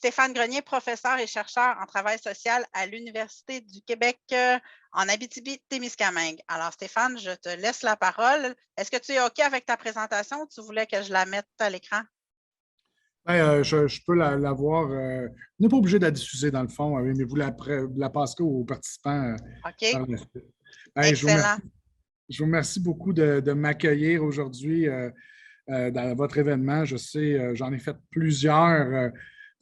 Stéphane Grenier, professeur et chercheur en travail social à l'Université du Québec en Abitibi-Témiscamingue. Alors, Stéphane, je te laisse la parole. Est-ce que tu es OK avec ta présentation ou tu voulais que je la mette à l'écran? Ben, je peux la voir. On n'est pas obligé de la diffuser dans le fond, mais vous la passerez aux participants OK, par la suite. Ben, excellent. je vous remercie beaucoup de m'accueillir aujourd'hui dans votre événement. Je sais, j'en ai fait plusieurs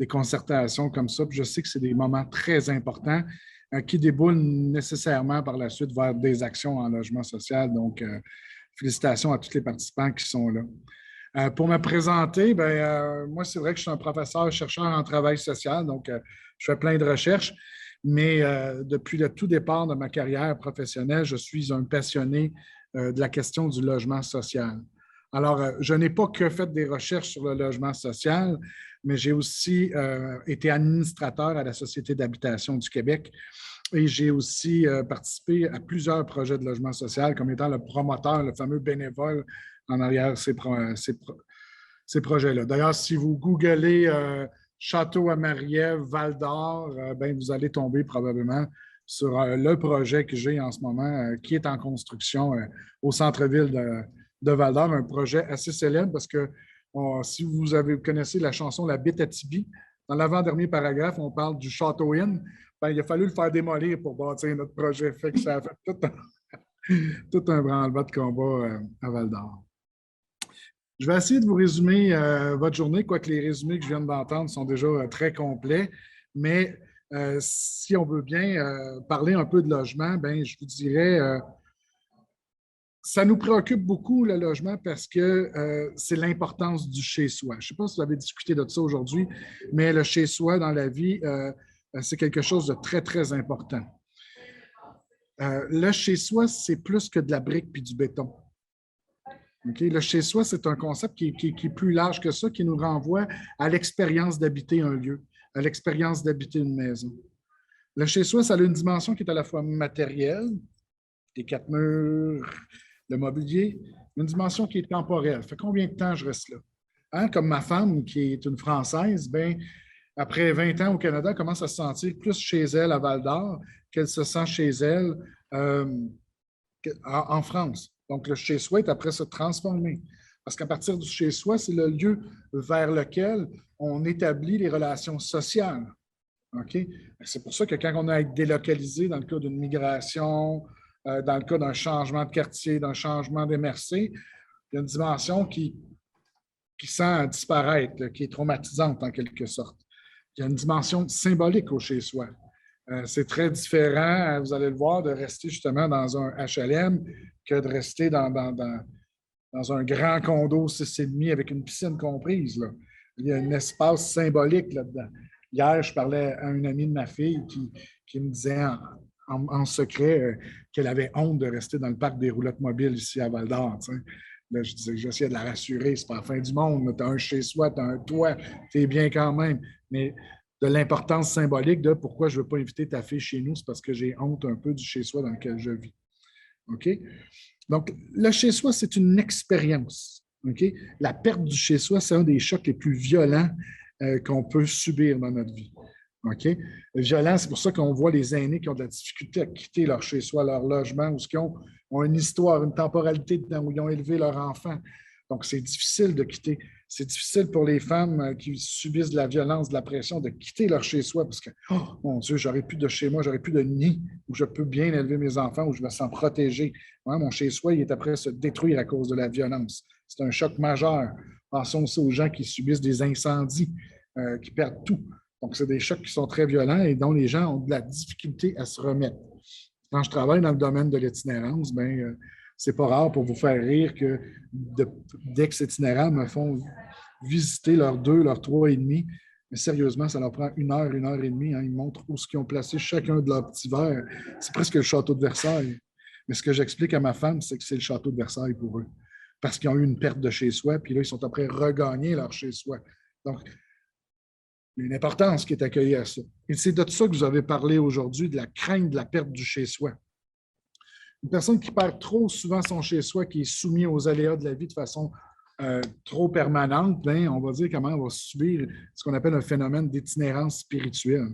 des concertations comme ça, puis je sais que c'est des moments très importants qui déboulent nécessairement par la suite vers des actions en logement social. Donc, félicitations à tous les participants qui sont là. Pour me présenter, moi, c'est vrai que je suis un professeur-chercheur en travail social, donc je fais plein de recherches, mais depuis le tout départ de ma carrière professionnelle, je suis un passionné de la question du logement social. Alors, je n'ai pas que fait des recherches sur le logement social, mais j'ai aussi été administrateur à la Société d'habitation du Québec et j'ai aussi participé à plusieurs projets de logement social comme étant le promoteur, le fameux bénévole en arrière ces projets-là. D'ailleurs, si vous googlez Château à Marie-Ève, Val-d'Or, vous allez tomber probablement sur le projet que j'ai en ce moment qui est en construction au centre-ville de Val-d'Or, un projet assez célèbre parce que si vous connaissez la chanson La Bite à Tibi, dans l'avant-dernier paragraphe, on parle du Château Inn. Il a fallu le faire démolir pour bâtir notre projet. Fait que ça a fait tout un branle-bas de combat à Val-d'Or. Je vais essayer de vous résumer votre journée, quoique les résumés que je viens d'entendre sont déjà très complets. Mais si on veut bien parler un peu de logement, je vous dirais, ça nous préoccupe beaucoup le logement parce que c'est l'importance du chez-soi. Je ne sais pas si vous avez discuté de ça aujourd'hui, mais le chez-soi dans la vie, c'est quelque chose de très, très important. Le chez-soi, c'est plus que de la brique puis du béton. Okay? Le chez-soi, c'est un concept qui est plus large que ça, qui nous renvoie à l'expérience d'habiter un lieu, à l'expérience d'habiter une maison. Le chez-soi, ça a une dimension qui est à la fois matérielle, les quatre murs, le mobilier, une dimension qui est temporelle. Ça fait combien de temps je reste là? Hein? Comme ma femme, qui est une Française, après 20 ans au Canada, elle commence à se sentir plus chez elle à Val-d'Or qu'elle se sent chez elle en France. Donc, le chez-soi est après se transformer. Parce qu'à partir du chez-soi, c'est le lieu vers lequel on établit les relations sociales. Okay? C'est pour ça que quand on a été délocalisé dans le cas d'une migration, dans le cas d'un changement de quartier, d'un changement d'MRC, il y a une dimension qui sent disparaître, là, qui est traumatisante en quelque sorte. Il y a une dimension symbolique au chez-soi. C'est très différent, vous allez le voir, de rester justement dans un HLM que de rester dans un grand condo 6,5 avec une piscine comprise. Là. Il y a un espace symbolique là-dedans. Hier, je parlais à une amie de ma fille qui me disait en secret qu'elle avait honte de rester dans le parc des roulottes mobiles ici à Val-d'Or. Là, je disais, j'essayais de la rassurer, c'est pas la fin du monde, tu as un chez-soi, tu as un toit, tu es bien quand même. Mais de l'importance symbolique de pourquoi je ne veux pas inviter ta fille chez nous, c'est parce que j'ai honte un peu du chez-soi dans lequel je vis. OK? Donc, le chez-soi, c'est une expérience. OK? La perte du chez-soi, c'est un des chocs les plus violents qu'on peut subir dans notre vie. OK? Violent, c'est pour ça qu'on voit les aînés qui ont de la difficulté à quitter leur chez-soi, leur logement, ou qui ont une histoire, une temporalité où ils ont élevé leur enfant. Donc, c'est difficile de quitter. C'est difficile pour les femmes qui subissent de la violence, de la pression, de quitter leur chez-soi parce que, oh mon Dieu, j'aurais plus de chez moi, j'aurais plus de nid où je peux bien élever mes enfants, où je me sens protégé. Ouais, mon chez-soi, il est après se détruire à cause de la violence. C'est un choc majeur. Pensons aussi aux gens qui subissent des incendies, qui perdent tout. Donc, c'est des chocs qui sont très violents et dont les gens ont de la difficulté à se remettre. Quand je travaille dans le domaine de l'itinérance, c'est pas rare pour vous faire rire que d'ex-itinérants me font visiter leurs 2, leurs 3,5. Mais sérieusement, ça leur prend 1 heure, 1 heure et demie. Hein. Ils montrent où ils ont placé chacun de leurs petits verres. C'est presque le château de Versailles. Mais ce que j'explique à ma femme, c'est que c'est le château de Versailles pour eux. Parce qu'ils ont eu une perte de chez-soi, puis là, ils sont après regagner leur chez-soi. Donc, il y a une importance qui est accueillie à ça. Et c'est de ça que vous avez parlé aujourd'hui, de la crainte de la perte du chez-soi. Une personne qui perd trop souvent son chez-soi, qui est soumise aux aléas de la vie de façon trop permanente, ben, on va dire comment elle va subir ce qu'on appelle un phénomène d'itinérance spirituelle.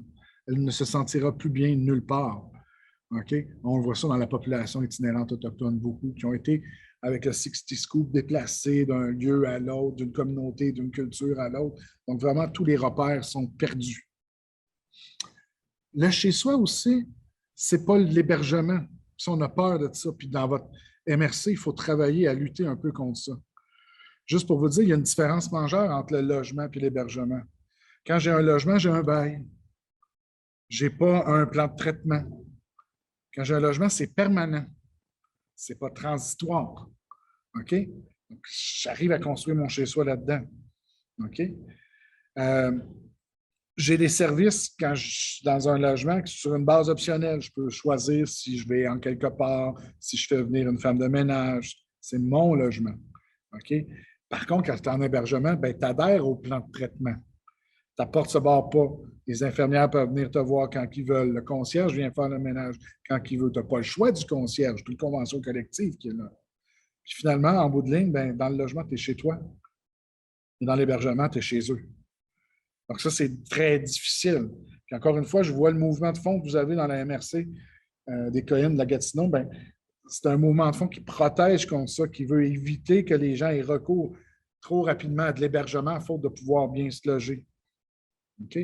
Elle ne se sentira plus bien nulle part. Okay? On voit ça dans la population itinérante autochtone, beaucoup qui ont été, avec le 60 Scoop, déplacés d'un lieu à l'autre, d'une communauté, d'une culture à l'autre. Donc, vraiment, tous les repères sont perdus. Le chez-soi aussi, ce n'est pas l'hébergement. Si on a peur de ça, puis dans votre MRC, il faut travailler à lutter un peu contre ça. Juste pour vous dire, il y a une différence majeure entre le logement et l'hébergement. Quand j'ai un logement, j'ai un bail. Je n'ai pas un plan de traitement. Quand j'ai un logement, c'est permanent. Ce n'est pas transitoire. OK? Donc, j'arrive à construire mon chez-soi là-dedans. OK? J'ai des services quand je suis dans un logement sur une base optionnelle. Je peux choisir si je vais en quelque part, si je fais venir une femme de ménage. C'est mon logement. OK? Par contre, quand tu es en hébergement, tu adhères au plan de traitement. Ta porte ne se barre pas. Les infirmières peuvent venir te voir quand ils veulent. Le concierge vient faire le ménage quand il veut. Tu n'as pas le choix du concierge. C'est une convention collective qui est là. Puis finalement, en bout de ligne, dans le logement, tu es chez toi. Et dans l'hébergement, tu es chez eux. Donc ça, c'est très difficile. Puis encore une fois, je vois le mouvement de fond que vous avez dans la MRC des Collines de la Gatineau. C'est un mouvement de fond qui protège contre ça, qui veut éviter que les gens aient recours trop rapidement à de l'hébergement à faute de pouvoir bien se loger. OK?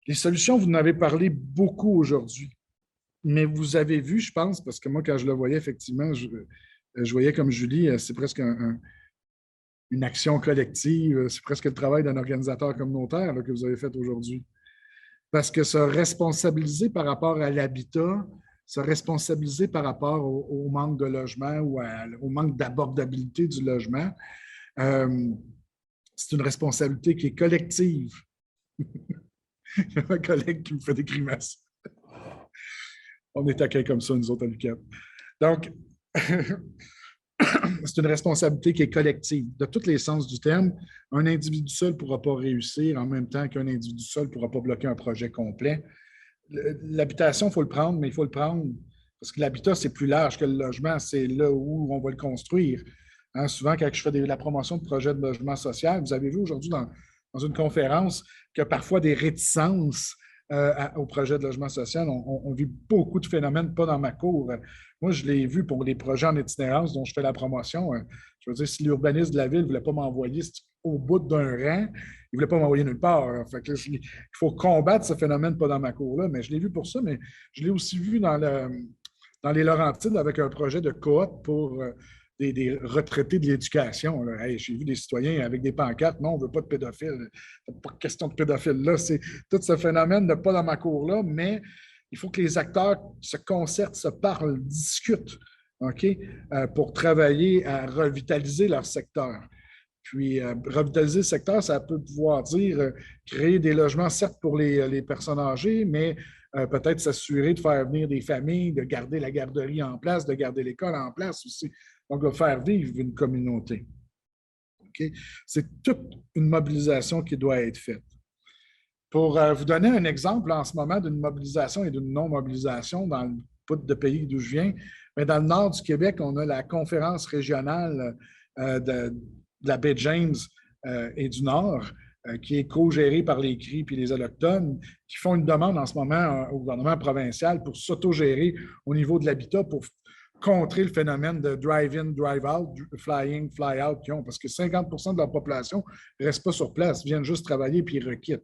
Les solutions, vous en avez parlé beaucoup aujourd'hui. Mais vous avez vu, je pense, parce que moi, quand je le voyais, effectivement, je voyais comme Julie, c'est presque une action collective, c'est presque le travail d'un organisateur communautaire là, que vous avez fait aujourd'hui. Parce que se responsabiliser par rapport à l'habitat, se responsabiliser par rapport au manque de logement ou au manque d'abordabilité du logement, c'est une responsabilité qui est collective. Il y a un collègue qui me fait des grimaces. On est taquins comme ça, nous autres, à l'UQAM. Donc, c'est une responsabilité qui est collective. De tous les sens du terme, un individu seul ne pourra pas réussir en même temps qu'un individu seul ne pourra pas bloquer un projet complet. L'habitation, il faut le prendre, mais il faut le prendre parce que l'habitat, c'est plus large que le logement. C'est là où on va le construire. Hein, souvent, quand je fais la promotion de projets de logement social, vous avez vu aujourd'hui dans une conférence qu'il y a parfois des réticences au projet de logement social. On vit beaucoup de phénomènes, pas dans ma cour. Moi, je l'ai vu pour les projets en itinérance dont je fais la promotion. Je veux dire, si l'urbaniste de la ville ne voulait pas m'envoyer au bout d'un rang, il ne voulait pas m'envoyer nulle part. Fait que là, il faut combattre ce phénomène pas dans ma cour-là, mais je l'ai vu pour ça, mais je l'ai aussi vu dans les Laurentides avec un projet de coop pour des retraités de l'éducation. Hey, j'ai vu des citoyens avec des pancartes. Non, on ne veut pas de pédophiles. Pas de question de pédophiles là. C'est tout ce phénomène de pas dans ma cour-là, mais il faut que les acteurs se concertent, se parlent, discutent, OK, pour travailler à revitaliser leur secteur. Puis, revitaliser le secteur, ça peut pouvoir dire créer des logements, certes, pour les personnes âgées, mais peut-être s'assurer de faire venir des familles, de garder la garderie en place, de garder l'école en place aussi. Donc, de faire vivre une communauté. Okay? C'est toute une mobilisation qui doit être faite. Pour vous donner un exemple en ce moment d'une mobilisation et d'une non-mobilisation dans le bout de pays d'où je viens, mais dans le nord du Québec, on a la conférence régionale de la baie James et du Nord, qui est co-gérée par les CRI et les Autochtones, qui font une demande en ce moment au gouvernement provincial pour s'autogérer au niveau de l'habitat pour contrer le phénomène de drive-in, drive-out, fly-in, fly-out qu'ils ont, parce que 50% de leur population ne reste pas sur place, viennent juste travailler puis ils requittent.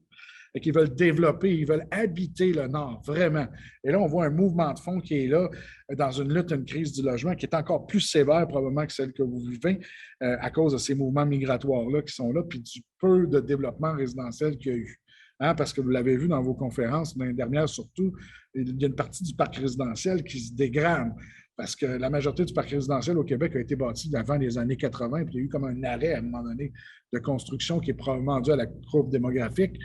Et qu'ils veulent développer, ils veulent habiter le Nord, vraiment. Et là, on voit un mouvement de fond qui est là dans une lutte, une crise du logement qui est encore plus sévère probablement que celle que vous vivez à cause de ces mouvements migratoires-là qui sont là, puis du peu de développement résidentiel qu'il y a eu. Hein, parce que vous l'avez vu dans vos conférences, l'année dernière surtout, il y a une partie du parc résidentiel qui se dégrade. Parce que la majorité du parc résidentiel au Québec a été bâti avant les années 80, puis il y a eu comme un arrêt à un moment donné de construction qui est probablement dû à la courbe démographique.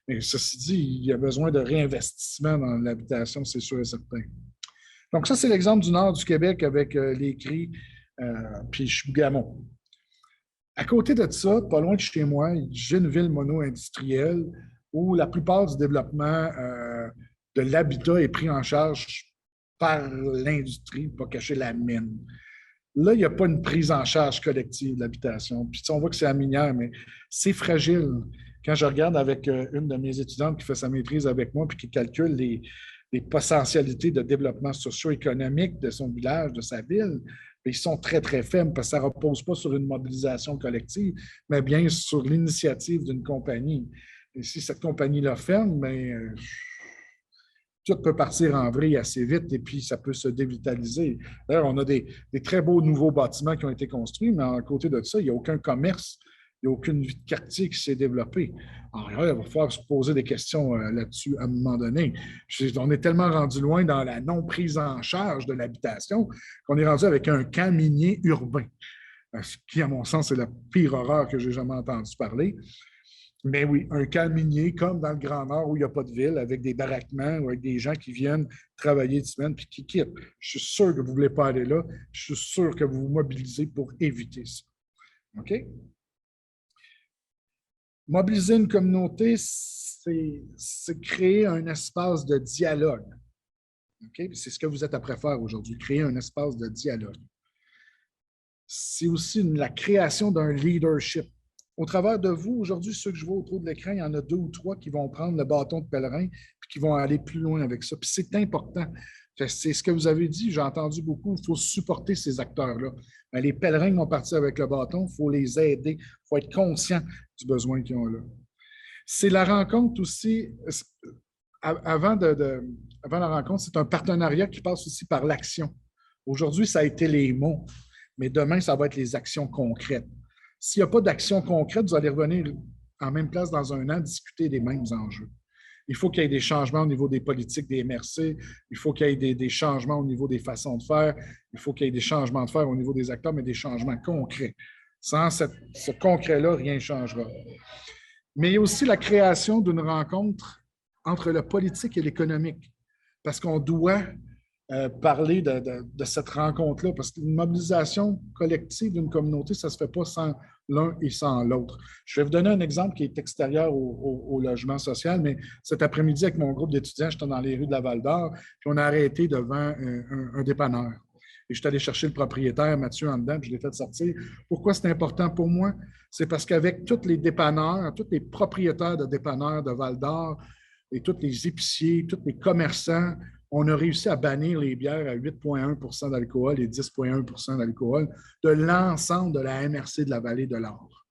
Mais ceci dit, il y a besoin de réinvestissement dans l'habitation, c'est sûr et certain. Donc ça, c'est l'exemple du nord du Québec avec les CRI puis Chibougamau. À côté de ça, pas loin de chez moi, j'ai une ville mono-industrielle où la plupart du développement de l'habitat est pris en charge par l'industrie, pas cacher la mine. Là, il n'y a pas une prise en charge collective de l'habitation. Puis on voit que c'est la minière, mais c'est fragile. Quand je regarde avec une de mes étudiantes qui fait sa maîtrise avec moi puis qui calcule les potentialités de développement socio-économique de son village, de sa ville, ils sont très, très faibles parce que ça ne repose pas sur une mobilisation collective, mais bien sur l'initiative d'une compagnie. Et si cette compagnie-là ferme, bien, tout peut partir en vrille assez vite et puis ça peut se dévitaliser. D'ailleurs, on a des très beaux nouveaux bâtiments qui ont été construits, mais à côté de ça, il n'y a aucun commerce, il n'y a aucune vie de quartier qui s'est développée. Alors, il va falloir se poser des questions là-dessus à un moment donné. On est tellement rendu loin dans la non-prise en charge de l'habitation qu'on est rendu avec un camp minier urbain, ce qui, à mon sens, est la pire horreur que j'ai jamais entendu parler. Mais oui, un camp minier comme dans le Grand Nord où il n'y a pas de ville, avec des baraquements ou avec des gens qui viennent travailler une semaine puis qui quittent. Je suis sûr que vous ne voulez pas aller là. Je suis sûr que vous vous mobilisez pour éviter ça. OK? Mobiliser une communauté, c'est créer un espace de dialogue. OK? C'est ce que vous êtes après faire aujourd'hui, créer un espace de dialogue. C'est aussi la création d'un leadership. Au travers de vous, aujourd'hui, ceux que je vois autour de l'écran, il y en a 2 ou 3 qui vont prendre le bâton de pèlerin et qui vont aller plus loin avec ça. Puis c'est important. C'est ce que vous avez dit, j'ai entendu beaucoup, il faut supporter ces acteurs-là. Les pèlerins vont partir avec le bâton, il faut les aider, il faut être conscient du besoin qu'ils ont là. C'est la rencontre aussi, avant la rencontre, c'est un partenariat qui passe aussi par l'action. Aujourd'hui, ça a été les mots, mais demain, ça va être les actions concrètes. S'il n'y a pas d'action concrète, vous allez revenir en même place dans un an discuter des mêmes enjeux. Il faut qu'il y ait des changements au niveau des politiques des MRC, il faut qu'il y ait des changements au niveau des façons de faire, il faut qu'il y ait des changements de faire au niveau des acteurs, mais des changements concrets. Sans ce concret-là, rien ne changera. Mais il y a aussi la création d'une rencontre entre le politique et l'économique, parce qu'on doit parler de cette rencontre-là, parce qu'une mobilisation collective d'une communauté, ça ne se fait pas sans l'un et sans l'autre. Je vais vous donner un exemple qui est extérieur au logement social, mais cet après-midi, avec mon groupe d'étudiants, j'étais dans les rues de la Val-d'Or, puis on a arrêté devant un dépanneur. Et je suis allé chercher le propriétaire, Mathieu, en dedans, puis je l'ai fait sortir. Pourquoi c'est important pour moi? C'est parce qu'avec tous les dépanneurs, tous les propriétaires de dépanneurs de Val-d'Or, et tous les épiciers, tous les commerçants, on a réussi à bannir les bières à 8,1 % d'alcool et 10,1 % d'alcool de l'ensemble de la MRC de la Vallée de l'Or.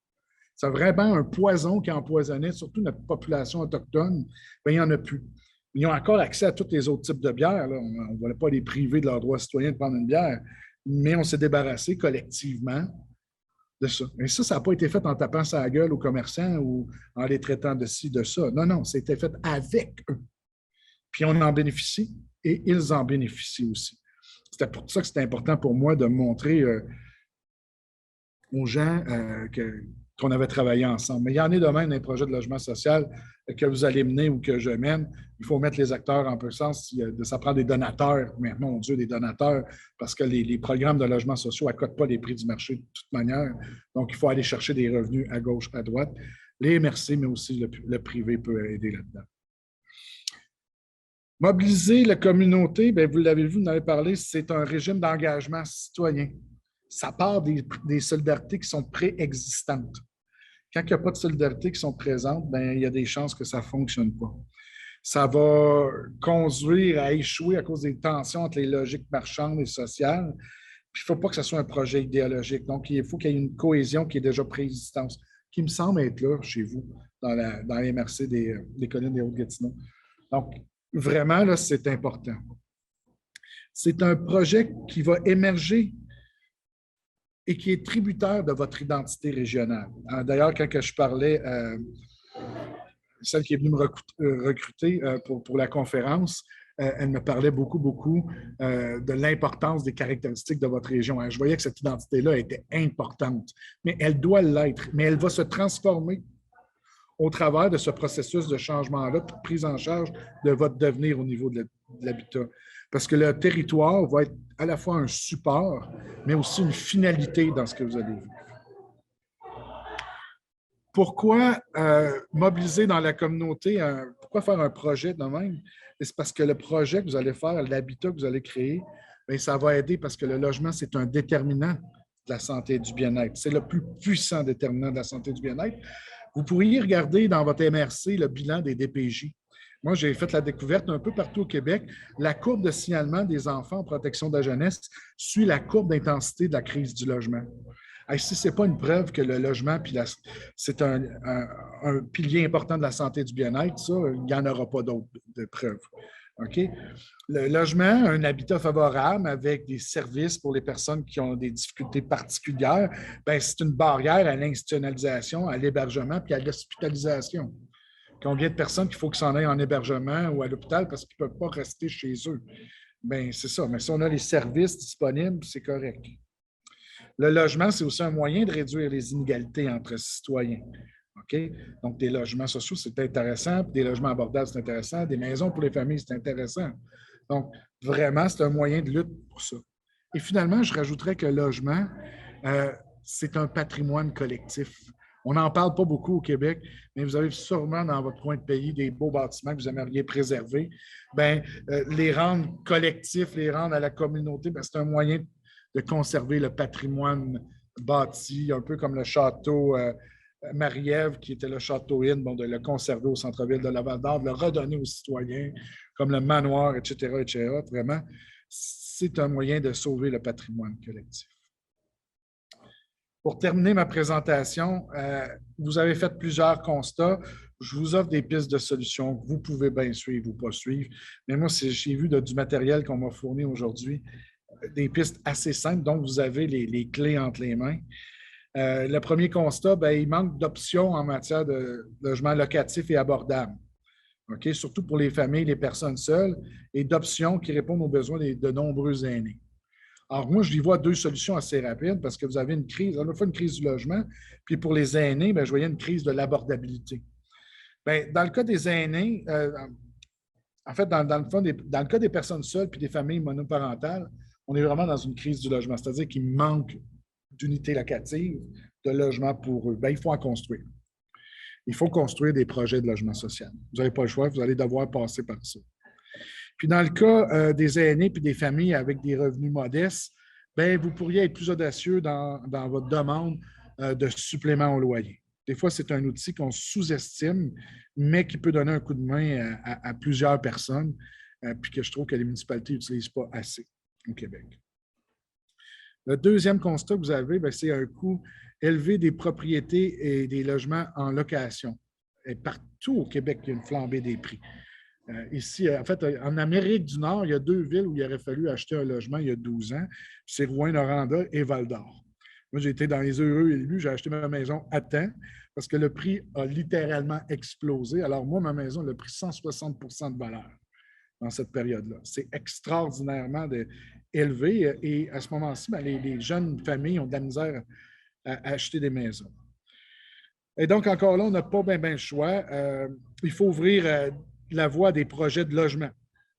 C'est vraiment un poison qui empoisonnait surtout notre population autochtone. Bien, il n'y en a plus. Ils ont encore accès à tous les autres types de bières. Là. On ne voulait pas les priver de leur droit citoyen de prendre une bière, mais on s'est débarrassé collectivement de ça. Et ça n'a pas été fait en tapant sa gueule aux commerçants ou en les traitant de ci, de ça. Non, non, c'était fait avec eux. Puis on en bénéficie et ils en bénéficient aussi. C'était pour ça que c'était important pour moi de montrer aux gens qu'on avait travaillé ensemble. Mais il y en a de même dans les projets de logement social que vous allez mener ou que je mène. Il faut mettre les acteurs en puissance. Ça prend des donateurs, mais mon Dieu, des donateurs, parce que les programmes de logements sociaux n'accotent pas les prix du marché de toute manière. Donc, il faut aller chercher des revenus à gauche, à droite. Les MRC, mais aussi le privé peut aider là-dedans. Mobiliser la communauté, bien, vous l'avez vu, vous en avez parlé, c'est un régime d'engagement citoyen. Ça part des solidarités qui sont préexistantes. Quand il n'y a pas de solidarités qui sont présentes, bien, il y a des chances que ça ne fonctionne pas. Ça va conduire à échouer à cause des tensions entre les logiques marchandes et sociales. Puis, il ne faut pas que ce soit un projet idéologique. Donc, il faut qu'il y ait une cohésion qui est déjà préexistante, qui me semble être là chez vous, dans les MRC des collines des Hautes-Gatineaux. Donc, vraiment, là, c'est important. C'est un projet qui va émerger et qui est tributaire de votre identité régionale. D'ailleurs, quand je parlais, celle qui est venue me recruter pour la conférence, elle me parlait beaucoup de l'importance des caractéristiques de votre région. Je voyais que cette identité-là était importante, mais elle doit l'être, mais elle va se transformer au travers de ce processus de changement-là, de prise en charge de votre devenir au niveau de l'habitat. Parce que le territoire va être à la fois un support, mais aussi une finalité dans ce que vous allez vivre. Pourquoi mobiliser dans la communauté, pourquoi faire un projet de même? C'est parce que le projet que vous allez faire, l'habitat que vous allez créer, bien, ça va aider parce que le logement, c'est un déterminant de la santé et du bien-être. C'est le plus puissant déterminant de la santé et du bien-être. Vous pourriez regarder dans votre MRC le bilan des DPJ. Moi, j'ai fait la découverte un peu partout au Québec. La courbe de signalement des enfants en protection de la jeunesse suit la courbe d'intensité de la crise du logement. Et si ce n'est pas une preuve que le logement, c'est un pilier important de la santé et du bien-être, ça, il n'y en aura pas d'autres de preuves. OK? Le logement, un habitat favorable avec des services pour les personnes qui ont des difficultés particulières, bien, c'est une barrière à l'institutionnalisation, à l'hébergement puis à l'hospitalisation. Combien de personnes qu'il faut qu'ils s'en aillent en hébergement ou à l'hôpital parce qu'ils ne peuvent pas rester chez eux? Bien, c'est ça. Mais si on a les services disponibles, c'est correct. Le logement, c'est aussi un moyen de réduire les inégalités entre citoyens. OK? Donc, des logements sociaux, c'est intéressant. Puis des logements abordables, c'est intéressant. Des maisons pour les familles, c'est intéressant. Donc, vraiment, c'est un moyen de lutte pour ça. Et finalement, je rajouterais que le logement, c'est un patrimoine collectif. On n'en parle pas beaucoup au Québec, mais vous avez sûrement dans votre coin de pays des beaux bâtiments que vous aimeriez préserver. Bien, les rendre collectifs, les rendre à la communauté, bien, c'est un moyen de conserver le patrimoine bâti, un peu comme le château Marie-Ève, qui était le château Inn, bon, de le conserver au centre-ville de Laval-d'Or, de le redonner aux citoyens, comme le manoir, etc., etc. Vraiment, c'est un moyen de sauver le patrimoine collectif. Pour terminer ma présentation, vous avez fait plusieurs constats. Je vous offre des pistes de solutions que vous pouvez bien suivre ou pas suivre. Mais moi, j'ai vu du matériel qu'on m'a fourni aujourd'hui, des pistes assez simples, donc vous avez les clés entre les mains. Le premier constat, bien, il manque d'options en matière de logement locatif et abordable. Okay? Surtout pour les familles, les personnes seules, et d'options qui répondent aux besoins de nombreux aînés. Alors, moi, je y vois deux solutions assez rapides parce que vous avez une crise, à la fois une crise du logement, puis pour les aînés, bien, je voyais une crise de l'abordabilité. Bien, dans le cas des aînés, en fait, dans le cas des personnes seules puis des familles monoparentales, on est vraiment dans une crise du logement, c'est-à-dire qu'il manque d'unités locatives, de logements pour eux. Bien, il faut en construire. Il faut construire des projets de logement social. Vous n'avez pas le choix, vous allez devoir passer par ça. Puis dans le cas des aînés puis des familles avec des revenus modestes, bien, vous pourriez être plus audacieux dans votre demande de supplément au loyer. Des fois, c'est un outil qu'on sous-estime, mais qui peut donner un coup de main à plusieurs personnes, puis que je trouve que les municipalités n'utilisent pas assez au Québec. Le deuxième constat que vous avez, c'est un coût élevé des propriétés et des logements en location. Et partout au Québec, il y a une flambée des prix. Ici, en fait, en Amérique du Nord, il y a deux villes où il aurait fallu acheter un logement il y a 12 ans. C'est Rouyn-Noranda et Val-d'Or. Moi, j'ai été dans les heureux élus, j'ai acheté ma maison à temps parce que le prix a littéralement explosé. Alors, moi, ma maison, elle a pris 160 % de valeur dans cette période-là. C'est extraordinairement élevé et à ce moment-ci, les jeunes familles ont de la misère à acheter des maisons. Et donc, encore là, on n'a pas bien le choix. Il faut ouvrir la voie des projets de logement.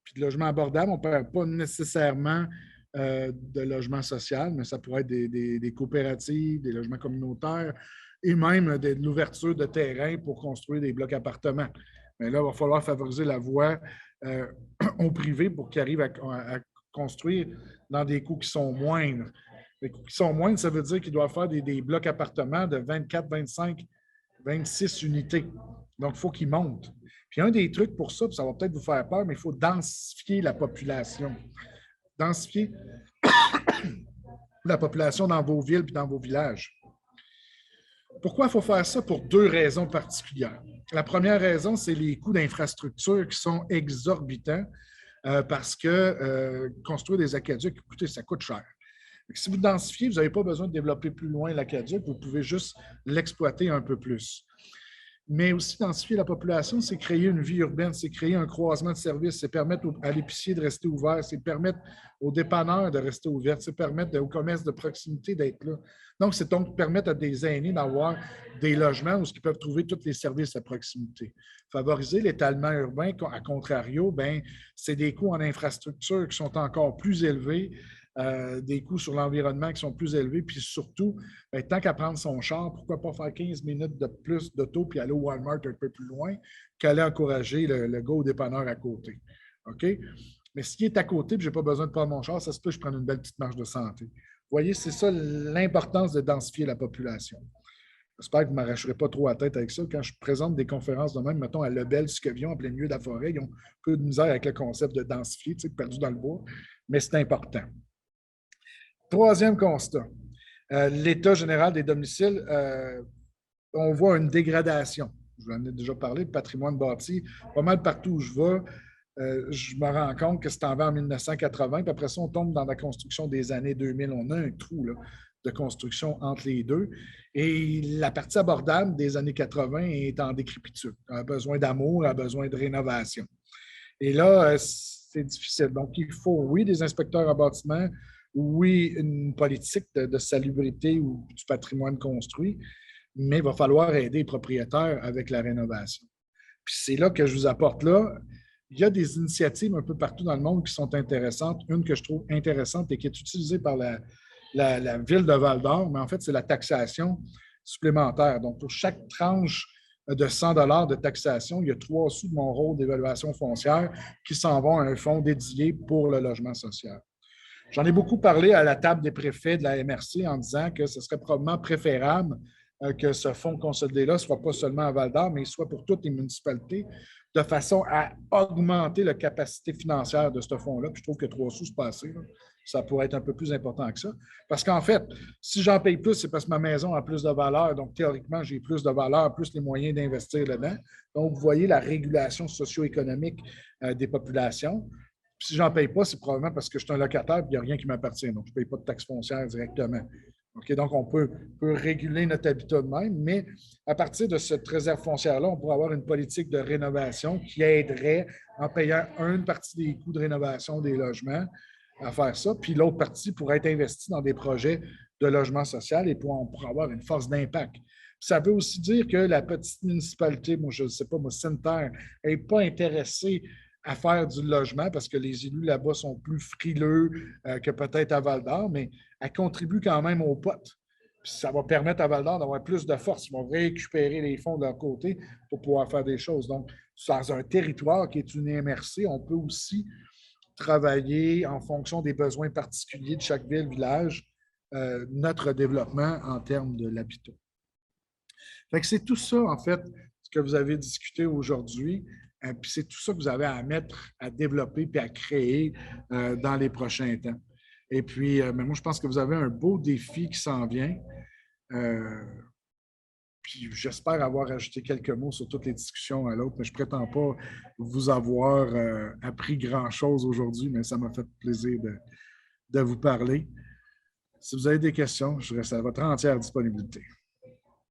Puis de logement abordable, on ne parle pas nécessairement de logement social, mais ça pourrait être des coopératives, des logements communautaires et même de l'ouverture de terrain pour construire des blocs appartements. Mais là, il va falloir favoriser la voie au privé pour qu'ils arrivent à construire dans des coûts qui sont moindres. Les coûts qui sont moindres, ça veut dire qu'ils doivent faire des blocs appartements de 24, 25, 26 unités. Donc, il faut qu'ils montent. Puis un des trucs pour ça, puis ça va peut-être vous faire peur, mais il faut densifier la population. Densifier la population dans vos villes et dans vos villages. Pourquoi il faut faire ça? Pour deux raisons particulières. La première raison, c'est les coûts d'infrastructure qui sont exorbitants parce que construire des aqueducs, écoutez, ça coûte cher. Si vous densifiez, vous n'avez pas besoin de développer plus loin l'aqueduc, vous pouvez juste l'exploiter un peu plus. Mais aussi densifier la population, c'est créer une vie urbaine, c'est créer un croisement de services, c'est permettre à l'épicier de rester ouvert, c'est permettre aux dépanneurs de rester ouverts, c'est permettre au commerce de proximité d'être là. Donc, c'est donc permettre à des aînés d'avoir des logements où ils peuvent trouver tous les services à proximité. Favoriser l'étalement urbain, à contrario, bien, c'est des coûts en infrastructure qui sont encore plus élevés, des coûts sur l'environnement qui sont plus élevés, puis surtout, bien, tant qu'à prendre son char, pourquoi pas faire 15 minutes de plus d'auto puis aller au Walmart un peu plus loin qu'aller encourager le gars au dépanneur à côté. OK? Mais s'il est à côté et je n'ai pas besoin de prendre mon char, ça se peut que je prenne une belle petite marche de santé. Vous voyez, c'est ça l'importance de densifier la population. J'espère que vous ne m'arracherez pas trop la tête avec ça. Quand je présente des conférences de même, mettons à Lebel, Suquevion, en plein milieu de la forêt, ils ont un peu de misère avec le concept de densifier, tu sais, perdu dans le bois, mais c'est important. Troisième constat, l'état général des domiciles, on voit une dégradation. Je vous en ai déjà parlé, le patrimoine bâti, pas mal partout où je vais, je me rends compte que c'est en 1980, puis après ça, on tombe dans la construction des années 2000. On a un trou là, de construction entre les deux. Et la partie abordable des années 80 est en décrépitude. Elle a besoin d'amour, elle a besoin de rénovation. Et là, c'est difficile. Donc, il faut, oui, des inspecteurs en bâtiment, oui, une politique de salubrité ou du patrimoine construit, mais il va falloir aider les propriétaires avec la rénovation. Puis c'est là que je vous apporte là. Il y a des initiatives un peu partout dans le monde qui sont intéressantes. Une que je trouve intéressante et qui est utilisée par la ville de Val-d'Or, mais en fait, c'est la taxation supplémentaire. Donc, pour chaque tranche de 100 $ de taxation, il y a 3 sous de mon rôle d'évaluation foncière qui s'en vont à un fonds dédié pour le logement social. J'en ai beaucoup parlé à la table des préfets de la MRC en disant que ce serait probablement préférable que ce fonds consolidé-là ne soit pas seulement à Val-d'Or, mais soit pour toutes les municipalités, de façon à augmenter la capacité financière de ce fonds-là. Puis je trouve que 3 sous, c'est pas assez. Ça pourrait être un peu plus important que ça. Parce qu'en fait, si j'en paye plus, c'est parce que ma maison a plus de valeur. Donc, théoriquement, j'ai plus de valeur, plus les moyens d'investir dedans. Donc, vous voyez la régulation socio-économique des populations. Puis si je n'en paye pas, c'est probablement parce que je suis un locataire et il n'y a rien qui m'appartient. Donc, je ne paye pas de taxes foncières directement. Okay, donc, on peut réguler notre habitat de même, mais à partir de cette réserve foncière-là, on pourrait avoir une politique de rénovation qui aiderait en payant une partie des coûts de rénovation des logements à faire ça, puis l'autre partie pourrait être investie dans des projets de logement social et on pourrait avoir une force d'impact. Ça veut aussi dire que la petite municipalité, moi, je ne sais pas, moi, Sainte-Terre, n'est pas intéressée à faire du logement parce que les élus là-bas sont plus frileux que peut-être à Val-d'Or, mais elle contribue quand même au potes. Puis ça va permettre à Val-d'Or d'avoir plus de force. Ils vont récupérer les fonds de leur côté pour pouvoir faire des choses. Donc, dans un territoire qui est une MRC, on peut aussi travailler en fonction des besoins particuliers de chaque ville, village, notre développement en termes de l'habitat. Fait que c'est tout ça, en fait, ce que vous avez discuté aujourd'hui. Puis c'est tout ça que vous avez à mettre, à développer puis à créer dans les prochains temps. Et puis, mais moi, je pense que vous avez un beau défi qui s'en vient. Puis j'espère avoir ajouté quelques mots sur toutes les discussions à l'autre, mais je ne prétends pas vous avoir appris grand-chose aujourd'hui, mais ça m'a fait plaisir de vous parler. Si vous avez des questions, je reste à votre entière disponibilité.